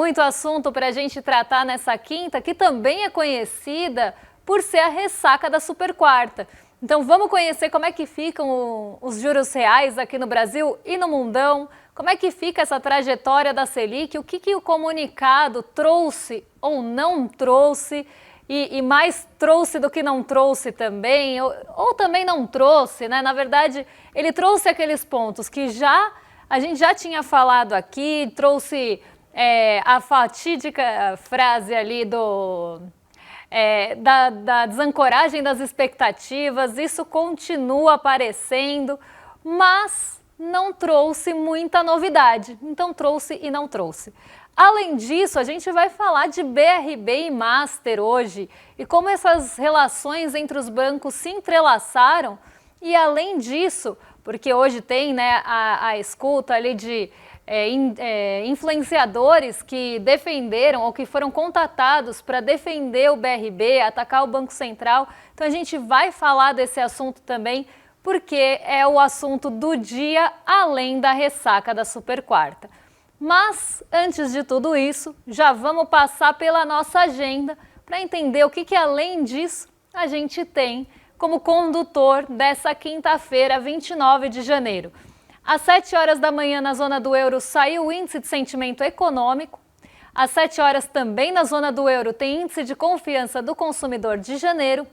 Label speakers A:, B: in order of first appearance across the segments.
A: muito assunto para a gente tratar nessa quinta, que também é conhecida por ser a ressaca da super quarta. Então vamos conhecer como é que ficam os juros reais aqui no Brasil e no mundão, como é que fica essa trajetória da Selic, o que o comunicado trouxe ou não trouxe, e mais trouxe do que não trouxe também, ou também não trouxe, né? Na verdade, ele trouxe aqueles pontos que a gente já tinha falado aqui, trouxe a fatídica frase ali da desancoragem das expectativas, isso continua aparecendo, mas não trouxe muita novidade, então trouxe e não trouxe. Além disso, a gente vai falar de BRB e Master hoje e como essas relações entre os bancos se entrelaçaram e além disso, porque hoje tem, né, a escuta ali de influenciadores que defenderam ou que foram contatados para defender o BRB, atacar o Banco Central. Então a gente vai falar desse assunto também, porque é o assunto do dia, além da ressaca da super quarta. Mas, antes de tudo isso, já vamos passar pela nossa agenda para entender o que além disso a gente tem como condutor dessa quinta-feira, 29 de janeiro. Às 7 horas da manhã, na zona do euro, saiu o índice de sentimento econômico. Às 7 horas, também na zona do euro, tem índice de confiança do consumidor de janeiro.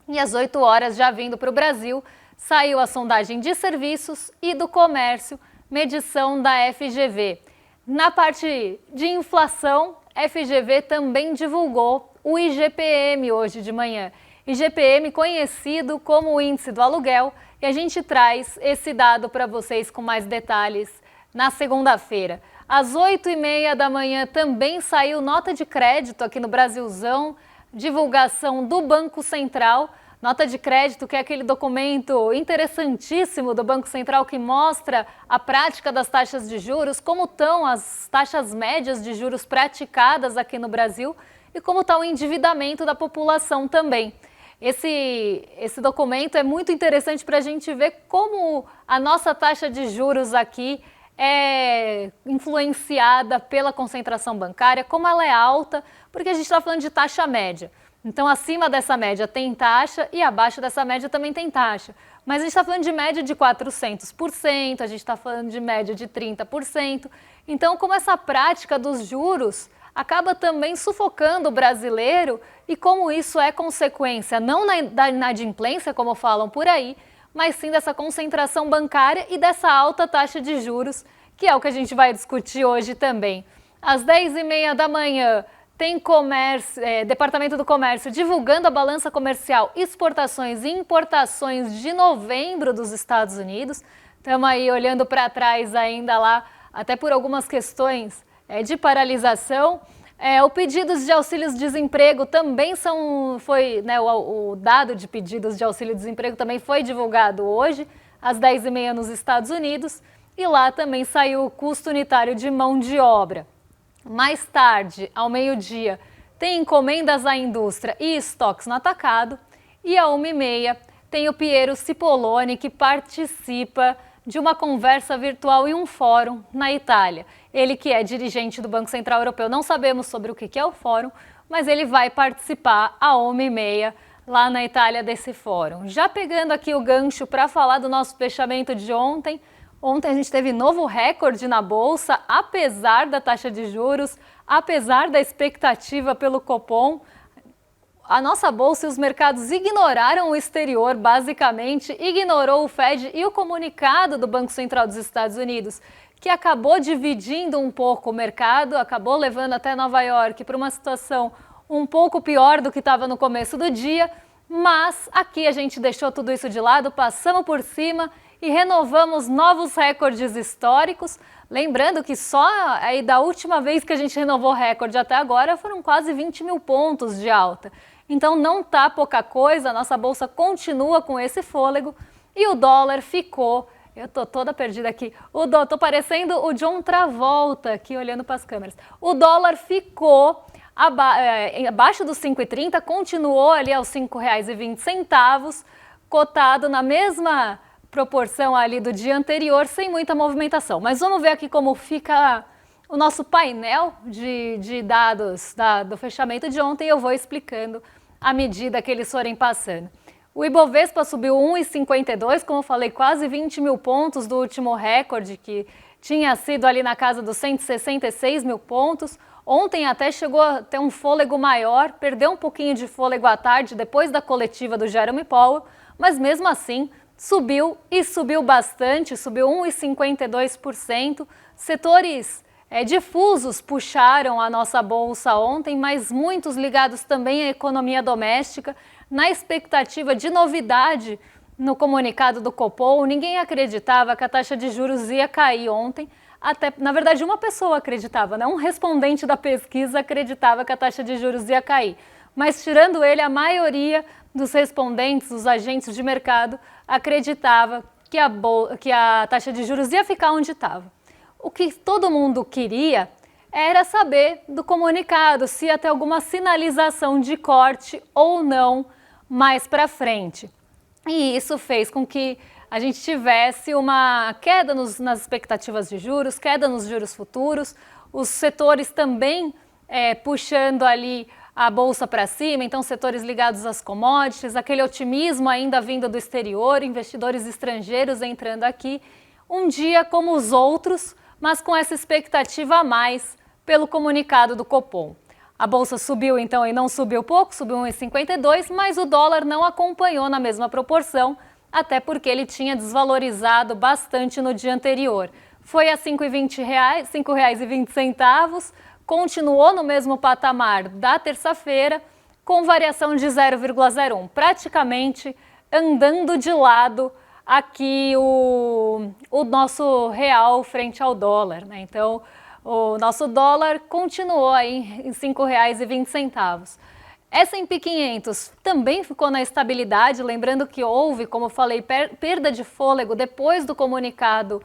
A: E às 8 horas, já vindo para o Brasil, saiu a sondagem de serviços e do comércio, medição da FGV. Na parte de inflação, a FGV também divulgou o IGPM hoje de manhã. IGPM conhecido como o índice do aluguel, e a gente traz esse dado para vocês com mais detalhes na segunda-feira. Às 8h30 da manhã também saiu nota de crédito aqui no Brasilzão, divulgação do Banco Central. Nota de crédito, que é aquele documento interessantíssimo do Banco Central que mostra a prática das taxas de juros, como estão as taxas médias de juros praticadas aqui no Brasil e como está o endividamento da população também. Esse documento é muito interessante para a gente ver como a nossa taxa de juros aqui é influenciada pela concentração bancária, como ela é alta, porque a gente está falando de taxa média. Então, acima dessa média tem taxa e abaixo dessa média também tem taxa. Mas a gente está falando de média de 400%, a gente está falando de média de 30%. Então, como essa prática dos juros acaba também sufocando o brasileiro e como isso é consequência não da inadimplência, como falam por aí, mas sim dessa concentração bancária e dessa alta taxa de juros, que é o que a gente vai discutir hoje também. Às 10h30 da manhã, tem Departamento do Comércio divulgando a balança comercial, exportações e importações de novembro dos Estados Unidos. Estamos aí olhando para trás ainda lá, até por algumas questões de paralisação. O pedidos de auxílio-desemprego também o dado de pedidos de auxílio-desemprego também foi divulgado hoje, às 10h30 nos Estados Unidos. E lá também saiu o custo unitário de mão de obra. Mais tarde, ao meio-dia, tem encomendas à indústria e estoques no atacado. E à 1h30 tem o Piero Cipollone, que participa de uma conversa virtual em um fórum na Itália. Ele que é dirigente do Banco Central Europeu, não sabemos sobre o que é o fórum, mas ele vai participar à 1h30 lá na Itália desse fórum. Já pegando aqui o gancho para falar do nosso fechamento de ontem. Ontem a gente teve novo recorde na Bolsa, apesar da taxa de juros, apesar da expectativa pelo Copom. A nossa Bolsa e os mercados ignoraram o exterior, basicamente, ignorou o Fed e o comunicado do Banco Central dos Estados Unidos, que acabou dividindo um pouco o mercado, acabou levando até Nova York para uma situação um pouco pior do que estava no começo do dia, mas aqui a gente deixou tudo isso de lado, passamos por cima e renovamos novos recordes históricos. Lembrando que só aí da última vez que a gente renovou recorde até agora foram quase 20 mil pontos de alta. Então não tá pouca coisa, a nossa bolsa continua com esse fôlego e o dólar ficou, eu tô toda perdida aqui, tô parecendo o John Travolta aqui olhando para as câmeras. O dólar ficou abaixo dos 5,30, continuou ali aos R$ 5,20, cotado na mesma proporção ali do dia anterior, sem muita movimentação. Mas vamos ver aqui como fica o nosso painel de dados do fechamento de ontem, eu vou explicando à medida que eles forem passando. O Ibovespa subiu 1,52, como eu falei, quase 20 mil pontos do último recorde, que tinha sido ali na casa dos 166 mil pontos. Ontem até chegou a ter um fôlego maior, perdeu um pouquinho de fôlego à tarde, depois da coletiva do Jerome Powell, mas mesmo assim subiu e subiu bastante, subiu 1,52%. Setores difusos puxaram a nossa bolsa ontem, mas muitos ligados também à economia doméstica, na expectativa de novidade no comunicado do Copom. Ninguém acreditava que a taxa de juros ia cair ontem. Até, na verdade, uma pessoa acreditava, né? Um respondente da pesquisa acreditava que a taxa de juros ia cair. Mas, tirando ele, a maioria dos respondentes, os agentes de mercado, acreditava que a taxa de juros ia ficar onde estava. O que todo mundo queria era saber do comunicado, se ia ter alguma sinalização de corte ou não mais para frente. E isso fez com que a gente tivesse uma queda nas expectativas de juros, queda nos juros futuros, os setores também puxando ali a bolsa para cima, então setores ligados às commodities, aquele otimismo ainda vindo do exterior, investidores estrangeiros entrando aqui, um dia como os outros, mas com essa expectativa a mais pelo comunicado do Copom. A bolsa subiu então e não subiu pouco, subiu 1,52, mas o dólar não acompanhou na mesma proporção, até porque ele tinha desvalorizado bastante no dia anterior. Foi a R$ 5,20, continuou no mesmo patamar da terça-feira, com variação de 0,01, praticamente andando de lado aqui o nosso real frente ao dólar, né? Então, o nosso dólar continuou aí em R$ 5,20. S&P 500 também ficou na estabilidade, lembrando que houve, como eu falei, perda de fôlego depois do comunicado,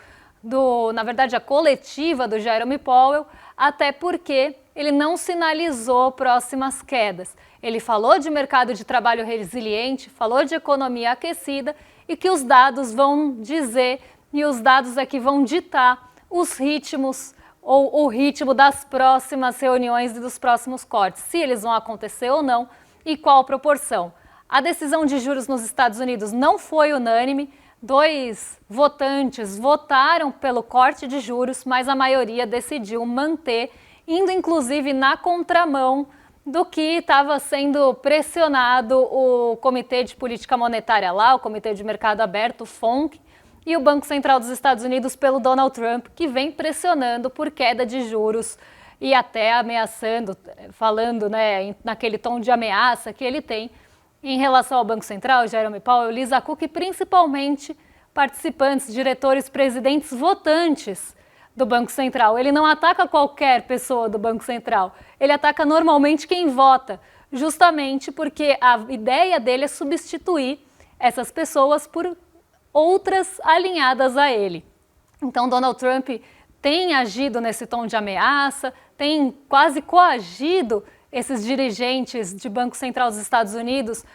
A: na verdade a coletiva do Jerome Powell, até porque ele não sinalizou próximas quedas. Ele falou de mercado de trabalho resiliente, falou de economia aquecida e que os dados vão dizer, e os dados é que vão ditar os ritmos ou o ritmo das próximas reuniões e dos próximos cortes, se eles vão acontecer ou não e qual proporção. A decisão de juros nos Estados Unidos não foi unânime, 2 votantes votaram pelo corte de juros, mas a maioria decidiu manter, indo inclusive na contramão do que estava sendo pressionado o Comitê de Política Monetária lá, o Comitê de Mercado Aberto, o FONC, e o Banco Central dos Estados Unidos pelo Donald Trump, que vem pressionando por queda de juros e até ameaçando, falando, né, naquele tom de ameaça que ele tem em relação ao Banco Central, Jerome Powell, Lisa Cook, e principalmente participantes, diretores, presidentes, votantes do Banco Central. Ele não ataca qualquer pessoa do Banco Central, ele ataca normalmente quem vota, justamente porque a ideia dele é substituir essas pessoas por outras alinhadas a ele. Então, Donald Trump tem agido nesse tom de ameaça, tem quase coagido esses dirigentes de Banco Central dos Estados Unidos,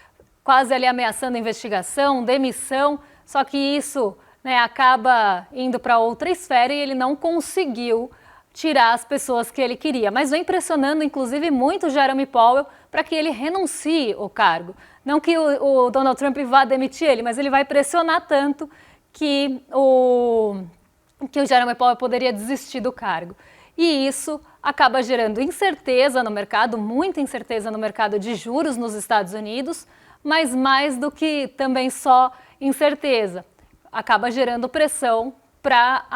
A: quase ali ameaçando investigação, demissão, só que isso, né, acaba indo para outra esfera e ele não conseguiu tirar as pessoas que ele queria, mas vem pressionando inclusive muito o Jerome Powell para que ele renuncie o cargo. Não que o Donald Trump vá demitir ele, mas ele vai pressionar tanto que o Jerome Powell poderia desistir do cargo. E isso acaba gerando incerteza no mercado, muita incerteza no mercado de juros nos Estados Unidos, mas mais do que também só incerteza, acaba gerando pressão para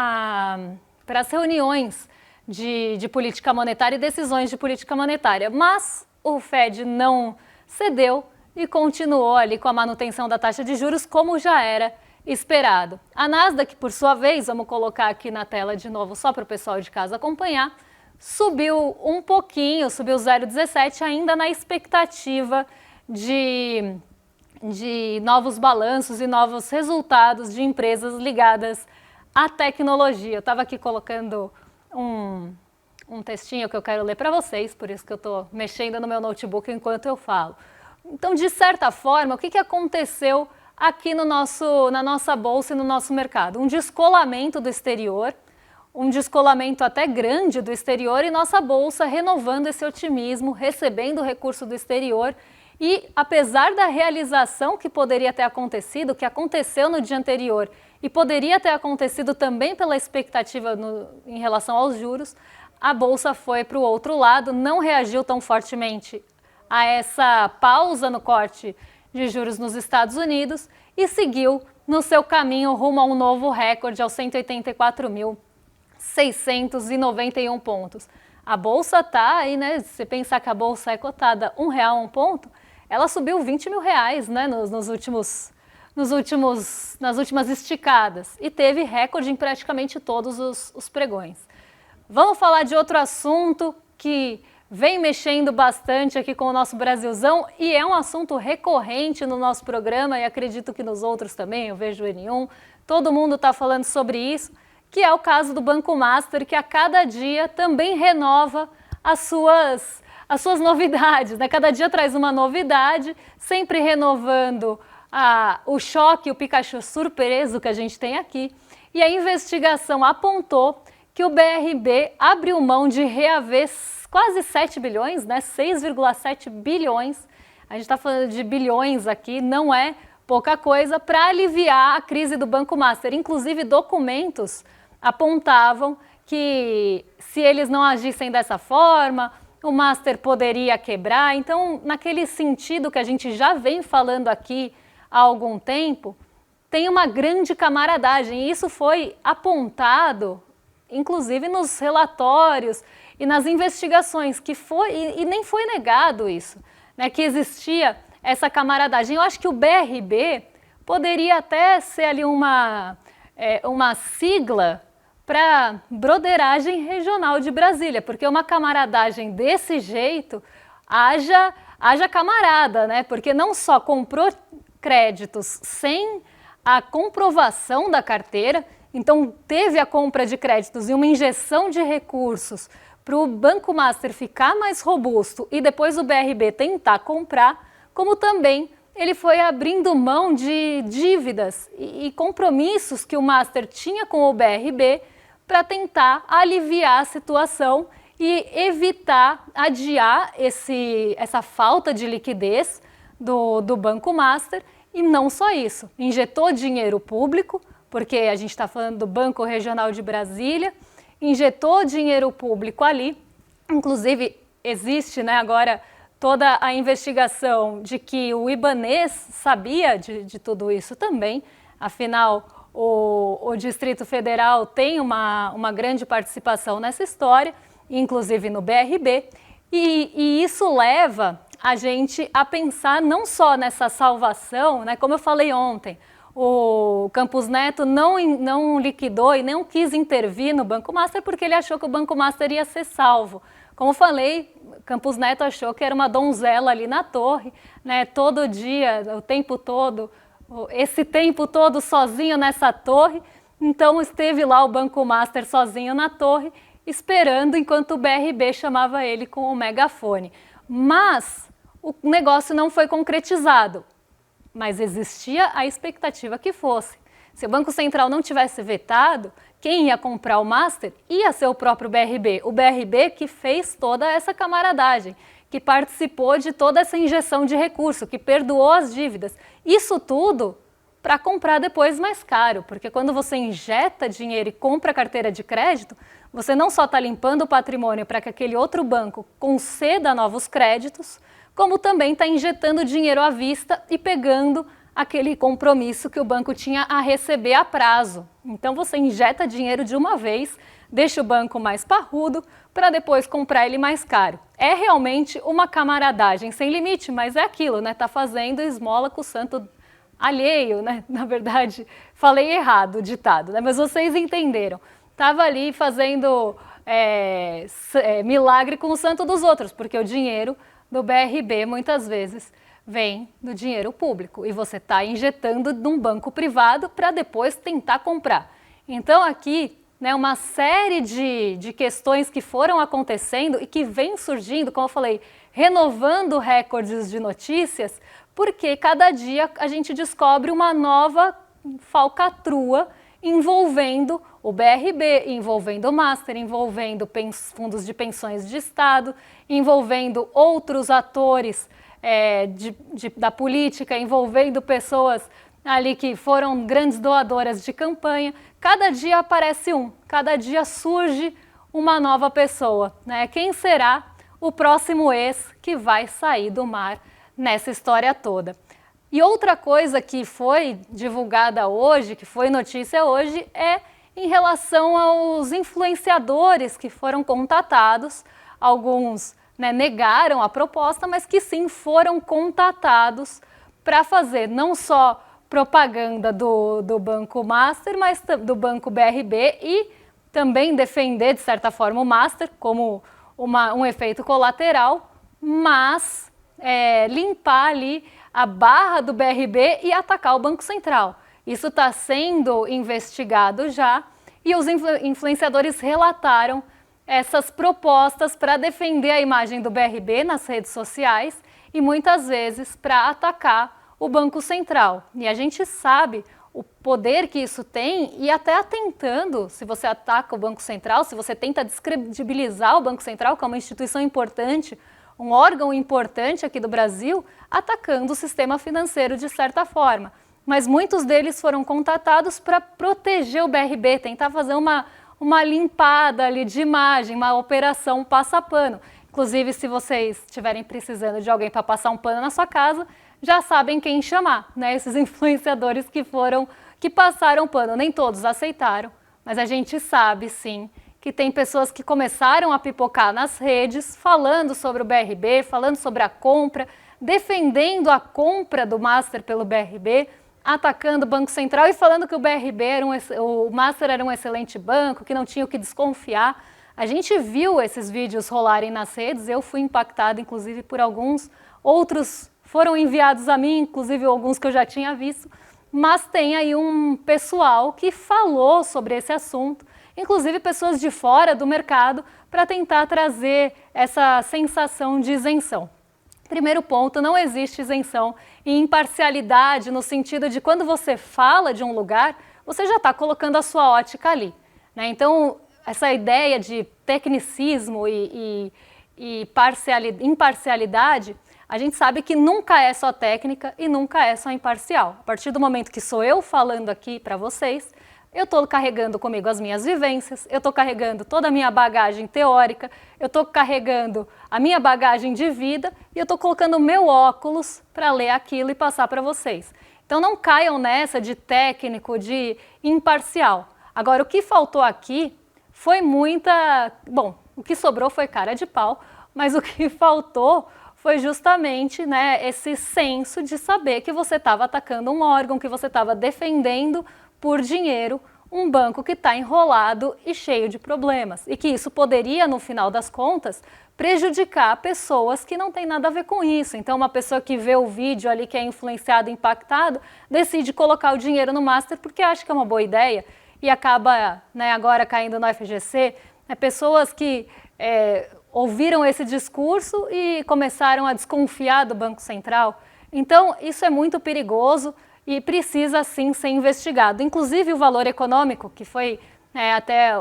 A: as reuniões de política monetária e decisões de política monetária. Mas o Fed não cedeu e continuou ali com a manutenção da taxa de juros como já era esperado. A Nasdaq, por sua vez, vamos colocar aqui na tela de novo só para o pessoal de casa acompanhar, subiu um pouquinho, subiu 0,17, ainda na expectativa de novos balanços e novos resultados de empresas ligadas à tecnologia. Eu estava aqui colocando um textinho que eu quero ler para vocês, por isso que eu estou mexendo no meu notebook enquanto eu falo. Então, de certa forma, o que aconteceu aqui na nossa bolsa e no nosso mercado? Um descolamento do exterior, um descolamento até grande do exterior e nossa bolsa renovando esse otimismo, recebendo recurso do exterior. E apesar da realização que poderia ter acontecido, que aconteceu no dia anterior e poderia ter acontecido também pela expectativa em relação aos juros, a bolsa foi para o outro lado, não reagiu tão fortemente a essa pausa no corte de juros nos Estados Unidos e seguiu no seu caminho rumo a um novo recorde, aos 184.691 pontos. A bolsa está aí, né? Se você pensar que a bolsa é cotada R$1 um ponto, ela subiu R$20 mil, né, nas últimas esticadas e teve recorde em praticamente todos os pregões. Vamos falar de outro assunto que vem mexendo bastante aqui com o nosso Brasilzão e é um assunto recorrente no nosso programa e acredito que nos outros também, eu vejo o N1, todo mundo está falando sobre isso, que é o caso do Banco Master, que a cada dia também renova as suas novidades, né? Cada dia traz uma novidade, sempre renovando o choque, o Pikachu surpreso que a gente tem aqui. E a investigação apontou que o BRB abriu mão de reaver quase 7 bilhões, né? 6,7 bilhões. A gente está falando de bilhões aqui, não é pouca coisa, para aliviar a crise do Banco Master. Inclusive, documentos apontavam que se eles não agissem dessa forma, o Master poderia quebrar. Então, naquele sentido que a gente já vem falando aqui há algum tempo, tem uma grande camaradagem. E isso foi apontado, inclusive nos relatórios e nas investigações, e nem foi negado isso, né, que existia essa camaradagem. Eu acho que o BRB poderia até ser ali uma sigla para Broderagem Regional de Brasília, porque uma camaradagem desse jeito, haja camarada, né? Porque não só comprou créditos sem a comprovação da carteira, então teve a compra de créditos e uma injeção de recursos para o Banco Master ficar mais robusto e depois o BRB tentar comprar, como também ele foi abrindo mão de dívidas e compromissos que o Master tinha com o BRB para tentar aliviar a situação e evitar, adiar essa falta de liquidez do Banco Master. E não só isso, injetou dinheiro público, porque a gente está falando do Banco Regional de Brasília, injetou dinheiro público ali, inclusive existe, né, agora toda a investigação de que o Ibanez sabia de tudo isso também, afinal o Distrito Federal tem uma grande participação nessa história, inclusive no BRB, e isso leva a gente a pensar não só nessa salvação, né, como eu falei ontem, o Campos Neto não liquidou e não quis intervir no Banco Master porque ele achou que o Banco Master ia ser salvo. Como eu falei, Campos Neto achou que era uma donzela ali na torre, né, todo dia, o tempo todo, esse tempo todo sozinho nessa torre, então esteve lá o Banco Master sozinho na torre, esperando enquanto o BRB chamava ele com o megafone. Mas o negócio não foi concretizado, mas existia a expectativa que fosse. Se o Banco Central não tivesse vetado, quem ia comprar o Master ia ser o próprio BRB. O BRB que fez toda essa camaradagem, que participou de toda essa injeção de recurso, que perdoou as dívidas. Isso tudo para comprar depois mais caro, porque quando você injeta dinheiro e compra carteira de crédito, você não só está limpando o patrimônio para que aquele outro banco conceda novos créditos, como também está injetando dinheiro à vista e pegando aquele compromisso que o banco tinha a receber a prazo. Então você injeta dinheiro de uma vez, deixa o banco mais parrudo para depois comprar ele mais caro. É realmente uma camaradagem sem limite, mas é aquilo, né? Tá fazendo esmola com o santo alheio, né? Na verdade, falei errado o ditado, né? Mas vocês entenderam. Tava ali fazendo milagre com o santo dos outros, porque o dinheiro do BRB muitas vezes vem do dinheiro público e você está injetando num banco privado para depois tentar comprar. Então aqui, né, uma série de questões que foram acontecendo e que vem surgindo, como eu falei, renovando recordes de notícias, porque cada dia a gente descobre uma nova falcatrua envolvendo o BRB, envolvendo o Master, envolvendo fundos de pensões de Estado, envolvendo outros atores da política, envolvendo pessoas ali que foram grandes doadoras de campanha. Cada dia aparece cada dia surge uma nova pessoa, né? Quem será o próximo ex que vai sair do mar nessa história toda? E outra coisa que foi divulgada hoje, que foi notícia hoje, é em relação aos influenciadores que foram contatados. Alguns, né, negaram a proposta, mas que sim foram contatados para fazer não só propaganda do Banco Master, mas do Banco BRB, e também defender, de certa forma, o Master como um efeito colateral, mas limpar ali a barra do BRB e atacar o Banco Central. Isso está sendo investigado já, e os influenciadores relataram essas propostas para defender a imagem do BRB nas redes sociais e muitas vezes para atacar o Banco Central. E a gente sabe o poder que isso tem, e até atentando, se você ataca o Banco Central, se você tenta descredibilizar o Banco Central, que é uma instituição importante, um órgão importante aqui do Brasil, atacando o sistema financeiro de certa forma. Mas muitos deles foram contatados para proteger o BRB, tentar fazer uma limpada ali de imagem, uma operação passa-pano. Inclusive, se vocês estiverem precisando de alguém para passar um pano na sua casa, já sabem quem chamar, né? Esses influenciadores que passaram pano. Nem todos aceitaram, mas a gente sabe sim que tem pessoas que começaram a pipocar nas redes, falando sobre o BRB, falando sobre a compra, defendendo a compra do Master pelo BRB, atacando o Banco Central e falando que o BRB o Master era um excelente banco, que não tinha o que desconfiar. A gente viu esses vídeos rolarem nas redes, eu fui impactada inclusive por alguns, outros foram enviados a mim, inclusive alguns que eu já tinha visto, mas tem aí um pessoal que falou sobre esse assunto, inclusive pessoas de fora do mercado, para tentar trazer essa sensação de isenção. Primeiro ponto, não existe isenção e imparcialidade no sentido de quando você fala de um lugar, você já está colocando a sua ótica ali, né? Então, essa ideia de tecnicismo e imparcialidade, a gente sabe que nunca é só técnica e nunca é só imparcial. A partir do momento que sou eu falando aqui para vocês, eu estou carregando comigo as minhas vivências, eu estou carregando toda a minha bagagem teórica, eu estou carregando a minha bagagem de vida e eu estou colocando o meu óculos para ler aquilo e passar para vocês. Então não caiam nessa de técnico, de imparcial. Agora, o que faltou aqui foi Bom, o que sobrou foi cara de pau, mas o que faltou foi justamente, né, esse senso de saber que você estava atacando um órgão, que você estava defendendo por dinheiro um banco que está enrolado e cheio de problemas. E que isso poderia, no final das contas, prejudicar pessoas que não têm nada a ver com isso. Então, uma pessoa que vê o vídeo ali, que é influenciado, impactado, decide colocar o dinheiro no Master porque acha que é uma boa ideia e acaba, né, agora caindo no FGC. Pessoas que ouviram esse discurso e começaram a desconfiar do Banco Central. Então, isso é muito perigoso e precisa sim ser investigado. Inclusive o Valor Econômico, que foi até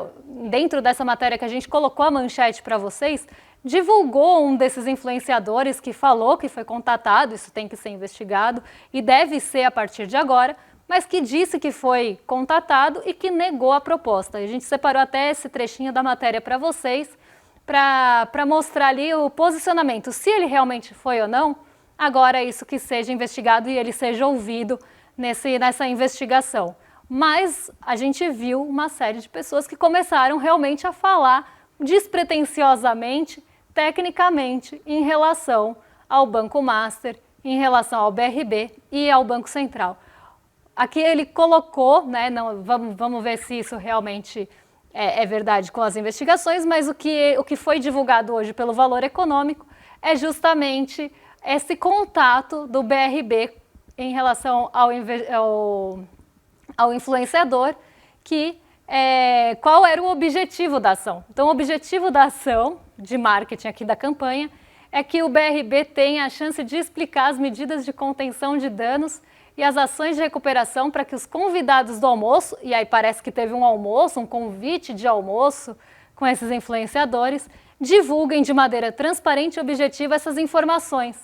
A: dentro dessa matéria que a gente colocou a manchete para vocês, divulgou um desses influenciadores que falou que foi contatado, isso tem que ser investigado e deve ser a partir de agora, mas que disse que foi contatado e que negou a proposta. A gente separou até esse trechinho da matéria para vocês, para mostrar ali o posicionamento, se ele realmente foi ou não. Agora isso que seja investigado e ele seja ouvido nessa investigação. Mas a gente viu uma série de pessoas que começaram realmente a falar despretensiosamente, tecnicamente, em relação ao Banco Master, em relação ao BRB e ao Banco Central. Aqui ele colocou, né, vamos ver se isso realmente é verdade com as investigações, mas o que foi divulgado hoje pelo Valor Econômico é justamente esse contato do BRB em relação ao influenciador, qual era o objetivo da ação. Então, o objetivo da ação de marketing aqui da campanha é que o BRB tenha a chance de explicar as medidas de contenção de danos e as ações de recuperação para que os convidados do almoço, e aí parece que teve um almoço, um convite de almoço com esses influenciadores, divulguem de maneira transparente e objetiva essas informações.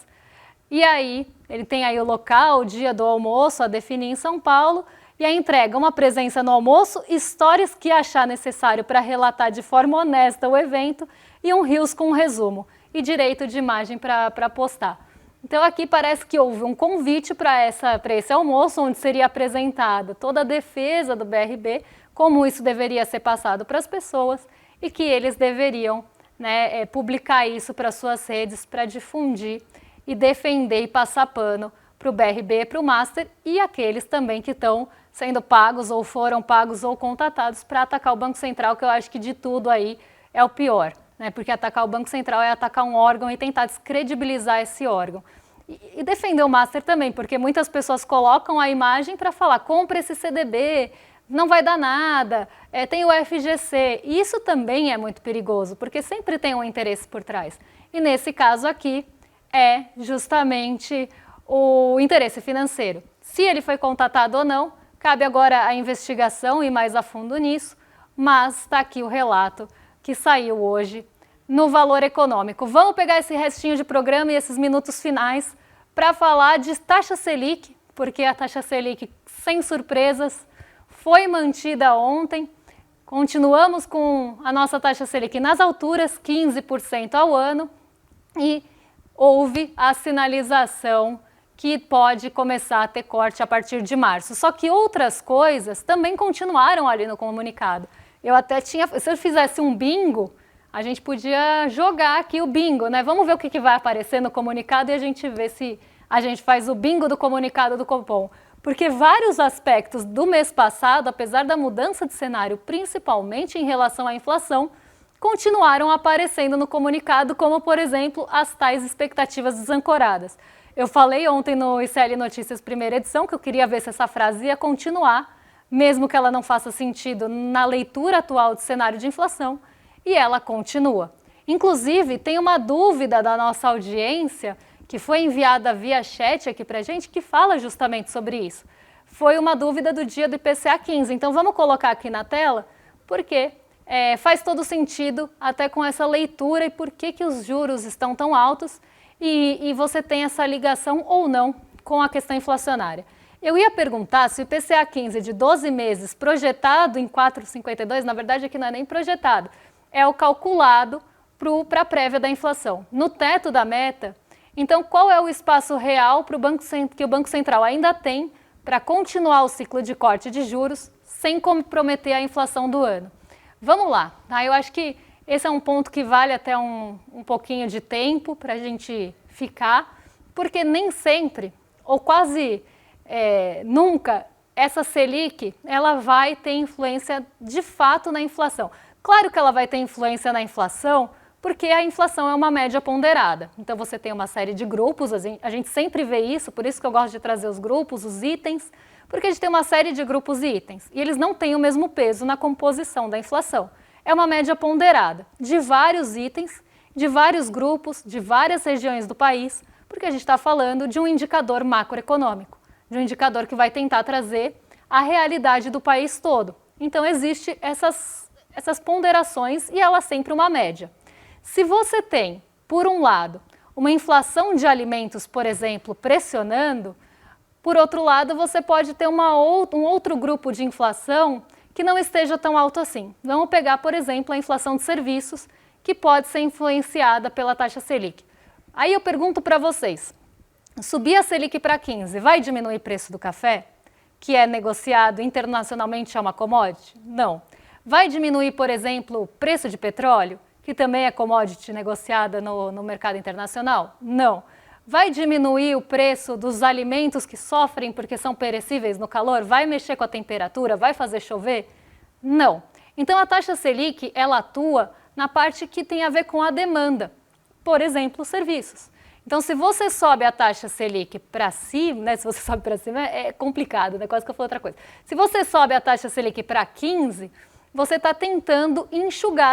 A: E aí, ele tem aí o local, o dia do almoço a definir em São Paulo, e aí entrega uma presença no almoço, stories que achar necessário para relatar de forma honesta o evento e um Reels com um resumo, e direito de imagem para postar. Então aqui parece que houve um convite para esse almoço, onde seria apresentada toda a defesa do BRB, como isso deveria ser passado para as pessoas e que eles deveriam, né, publicar isso para suas redes para difundir e defender e passar pano para o BRB, para o Master e aqueles também que estão sendo pagos ou foram pagos ou contatados para atacar o Banco Central, que eu acho que de tudo aí é o pior, né? Porque atacar o Banco Central é atacar um órgão e tentar descredibilizar esse órgão. E defender o Master também, porque muitas pessoas colocam a imagem para falar, compra esse CDB, não vai dar nada, tem o FGC. E isso também é muito perigoso, porque sempre tem um interesse por trás. E nesse caso aqui é justamente o interesse financeiro. Se ele foi contatado ou não, cabe agora a investigação e mais a fundo nisso, mas está aqui o relato que saiu hoje no Valor Econômico. Vamos pegar esse restinho de programa e esses minutos finais para falar de taxa Selic, porque a taxa Selic, sem surpresas, foi mantida ontem. Continuamos com a nossa taxa Selic nas alturas, 15% ao ano, e houve a sinalização que pode começar a ter corte a partir de março. Só que outras coisas também continuaram ali no comunicado. Eu até tinha, se eu fizesse um bingo, a gente podia jogar aqui o bingo, né? Vamos ver o que vai aparecer no comunicado e a gente vê se a gente faz o bingo do comunicado do Copom. Porque vários aspectos do mês passado, apesar da mudança de cenário, principalmente em relação à inflação, continuaram aparecendo no comunicado, como, por exemplo, as tais expectativas desancoradas. Eu falei ontem no ICL Notícias primeira edição que eu queria ver se essa frase ia continuar, mesmo que ela não faça sentido na leitura atual do cenário de inflação, e ela continua. Inclusive, tem uma dúvida da nossa audiência, que foi enviada via chat aqui pra gente, que fala justamente sobre isso. Foi uma dúvida do dia do IPCA 15, então vamos colocar aqui na tela, porque faz todo sentido até com essa leitura e por que os juros estão tão altos e você tem essa ligação ou não com a questão inflacionária. Eu ia perguntar se o IPCA 15 de 12 meses projetado em 4,52, na verdade aqui não é nem projetado, é o calculado para a prévia da inflação. No teto da meta, então qual é o espaço real que o Banco Central ainda tem para continuar o ciclo de corte de juros sem comprometer a inflação do ano? Vamos lá, tá? Eu acho que esse é um ponto que vale até um pouquinho de tempo para a gente ficar, porque nem sempre, ou quase nunca, essa Selic ela vai ter influência de fato na inflação. Claro que ela vai ter influência na inflação, porque a inflação é uma média ponderada. Então você tem uma série de grupos, a gente sempre vê isso, por isso que eu gosto de trazer os grupos, os itens, porque a gente tem uma série de grupos e itens, e eles não têm o mesmo peso na composição da inflação. É uma média ponderada de vários itens, de vários grupos, de várias regiões do país, porque a gente está falando de um indicador macroeconômico, de um indicador que vai tentar trazer a realidade do país todo. Então existe essas ponderações e ela é sempre uma média. Se você tem, por um lado, uma inflação de alimentos, por exemplo, pressionando, por outro lado, você pode ter um outro grupo de inflação que não esteja tão alto assim. Vamos pegar, por exemplo, a inflação de serviços, que pode ser influenciada pela taxa Selic. Aí eu pergunto para vocês, subir a Selic para 15 vai diminuir o preço do café, que é negociado internacionalmente, é uma commodity? Não. Vai diminuir, por exemplo, o preço de petróleo, que também é commodity negociada no mercado internacional? Não. Vai diminuir o preço dos alimentos que sofrem porque são perecíveis no calor? Vai mexer com a temperatura? Vai fazer chover? Não. Então a taxa Selic, ela atua na parte que tem a ver com a demanda, por exemplo, serviços. Então se você sobe a taxa Selic para cima, né, se você sobe para cima é complicado, né, quase que eu falei outra coisa. Se você sobe a taxa Selic para 15, você está tentando enxugar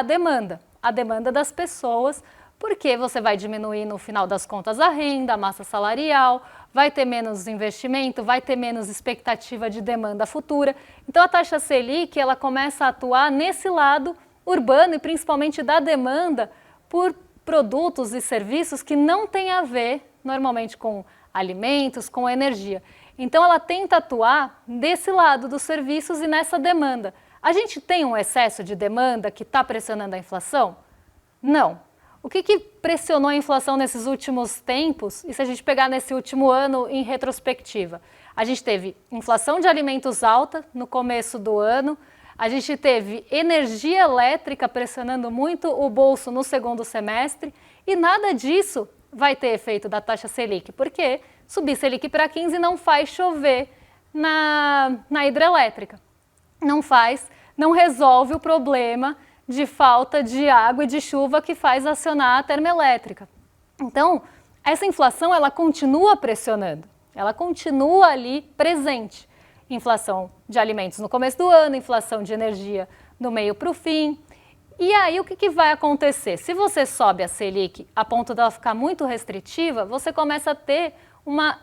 A: a demanda das pessoas, porque você vai diminuir no final das contas a renda, a massa salarial, vai ter menos investimento, vai ter menos expectativa de demanda futura. Então a taxa Selic ela começa a atuar nesse lado urbano e principalmente da demanda por produtos e serviços que não têm a ver normalmente com alimentos, com energia. Então ela tenta atuar desse lado dos serviços e nessa demanda. A gente tem um excesso de demanda que está pressionando a inflação? Não. O que pressionou a inflação nesses últimos tempos? E se a gente pegar nesse último ano em retrospectiva? A gente teve inflação de alimentos alta no começo do ano, a gente teve energia elétrica pressionando muito o bolso no segundo semestre e nada disso vai ter efeito da taxa Selic, porque subir Selic para 15 não faz chover na hidrelétrica. Não resolve o problema de falta de água e de chuva que faz acionar a termoelétrica. Então, essa inflação ela continua pressionando, ela continua ali presente. Inflação de alimentos no começo do ano, inflação de energia do meio para o fim. E aí o que vai acontecer? Se você sobe a Selic a ponto dela ficar muito restritiva, você começa a ter uma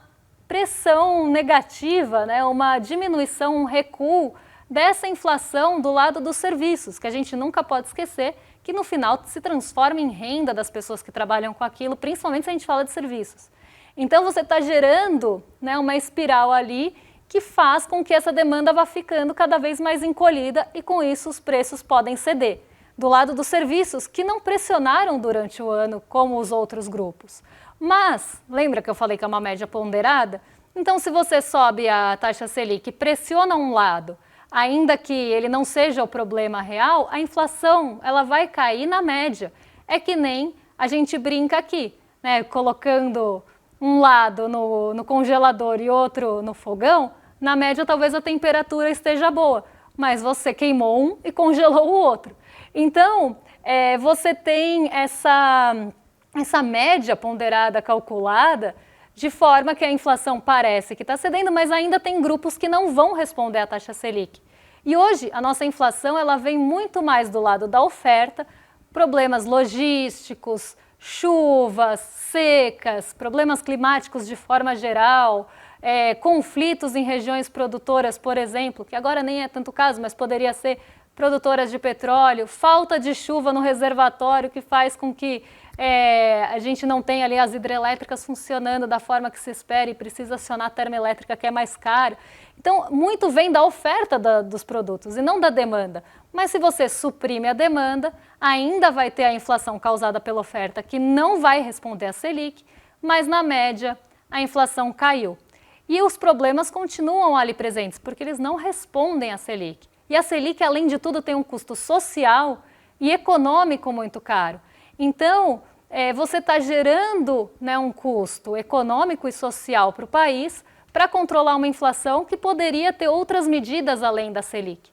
A: pressão negativa, né? Uma diminuição, um recuo dessa inflação do lado dos serviços, que a gente nunca pode esquecer que no final se transforma em renda das pessoas que trabalham com aquilo, principalmente se a gente fala de serviços. Então você está gerando, né, uma espiral ali que faz com que essa demanda vá ficando cada vez mais encolhida e com isso os preços podem ceder. Do lado dos serviços que não pressionaram durante o ano como os outros grupos. Mas, lembra que eu falei que é uma média ponderada? Então se você sobe a taxa Selic e pressiona um lado, ainda que ele não seja o problema real, a inflação ela vai cair na média. É que nem a gente brinca aqui, né? Colocando um lado no congelador e outro no fogão, na média talvez a temperatura esteja boa, mas você queimou um e congelou o outro. Então, você tem essa média ponderada calculada de forma que a inflação parece que está cedendo, mas ainda tem grupos que não vão responder à taxa Selic. E hoje a nossa inflação ela vem muito mais do lado da oferta, problemas logísticos, chuvas, secas, problemas climáticos de forma geral, conflitos em regiões produtoras, por exemplo, que agora nem é tanto caso, mas poderia ser produtoras de petróleo, falta de chuva no reservatório que faz com que a gente não tenha ali as hidrelétricas funcionando da forma que se espera e precisa acionar a termoelétrica que é mais caro. Então, muito vem da oferta dos produtos e não da demanda. Mas se você suprime a demanda, ainda vai ter a inflação causada pela oferta que não vai responder à Selic, mas na média a inflação caiu. E os problemas continuam ali presentes, porque eles não respondem à Selic. E a Selic, além de tudo, tem um custo social e econômico muito caro. Então, você está gerando, né, um custo econômico e social para o país para controlar uma inflação que poderia ter outras medidas além da Selic.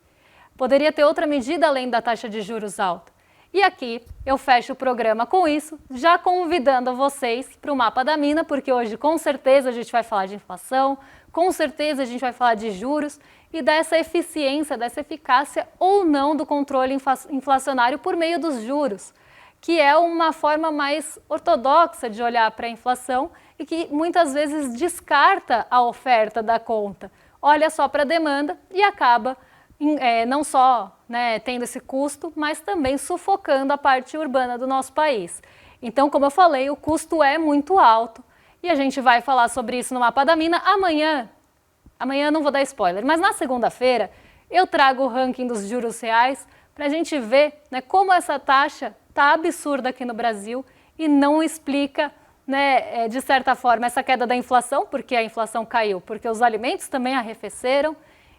A: Poderia ter outra medida além da taxa de juros alta. E aqui eu fecho o programa com isso, já convidando vocês para o Mapa da Mina, porque hoje com certeza a gente vai falar de inflação, com certeza a gente vai falar de juros e dessa eficiência, dessa eficácia ou não do controle inflacionário por meio dos juros, que é uma forma mais ortodoxa de olhar para a inflação e que muitas vezes descarta a oferta da conta. Olha só para a demanda e acaba não só, né, tendo esse custo, mas também sufocando a parte urbana do nosso país. Então, como eu falei, o custo é muito alto e a gente vai falar sobre isso no Mapa da Mina amanhã. Amanhã não vou dar spoiler, mas na segunda-feira eu trago o ranking dos juros reais para a gente ver, né, como essa taxa está absurda aqui no Brasil e não explica, né, de certa forma, essa queda da inflação, porque a inflação caiu, porque os alimentos também arrefeceram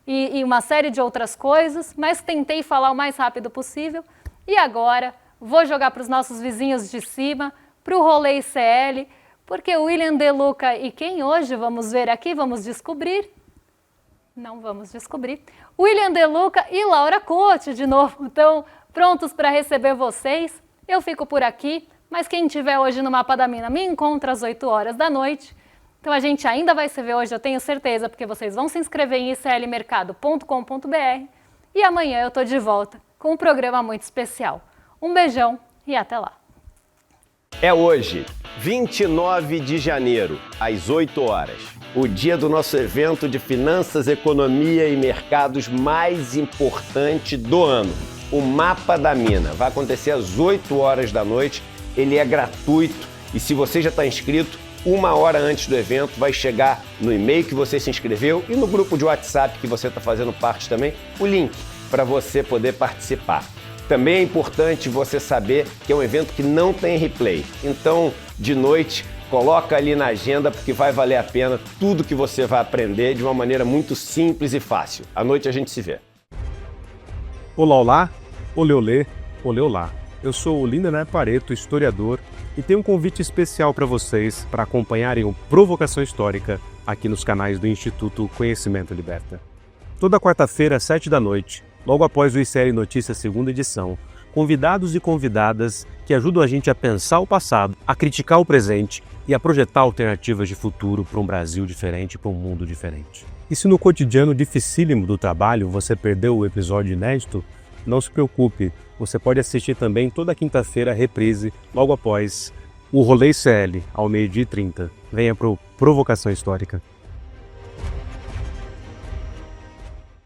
A: e uma série de outras coisas, mas tentei falar o mais rápido possível. E agora vou jogar para os nossos vizinhos de cima, para o rolê ICL, porque o William De Luca e quem hoje vamos ver aqui, vamos descobrir, não vamos descobrir, William De Luca e Laura Cote de novo, estão prontos para receber vocês. Eu fico por aqui, mas quem estiver hoje no Mapa da Mina me encontra às 8 horas da noite. Então a gente ainda vai se ver hoje, eu tenho certeza, porque vocês vão se inscrever em iclmercado.com.br e amanhã eu estou de volta com um programa muito especial. Um beijão e até lá.
B: É hoje. 29 de janeiro, às 8 horas. O dia do nosso evento de finanças, economia e mercados mais importante do ano. O Mapa da Mina. Vai acontecer às 8 horas da noite. Ele é gratuito e se você já está inscrito, 1 hora antes do evento vai chegar no e-mail que você se inscreveu e no grupo de WhatsApp que você está fazendo parte também, o link para você poder participar. Também é importante você saber que é um evento que não tem replay. Então, de noite, coloca ali na agenda porque vai valer a pena tudo que você vai aprender de uma maneira muito simples e fácil. À noite a gente se vê.
C: Olá, olá, olê, olê, olê, olá. Eu sou o Lindener Pareto, historiador, e tenho um convite especial para vocês para acompanharem o Provocação Histórica aqui nos canais do Instituto Conhecimento Liberta. Toda quarta-feira, às 7 da noite, logo após o ICL Notícias segunda edição, convidados e convidadas que ajudam a gente a pensar o passado, a criticar o presente e a projetar alternativas de futuro para um Brasil diferente, para um mundo diferente. E se no cotidiano dificílimo do trabalho você perdeu o episódio inédito, não se preocupe, você pode assistir também toda quinta-feira a reprise, logo após o Rolê ICL, ao 12h30. Venha para o Provocação Histórica.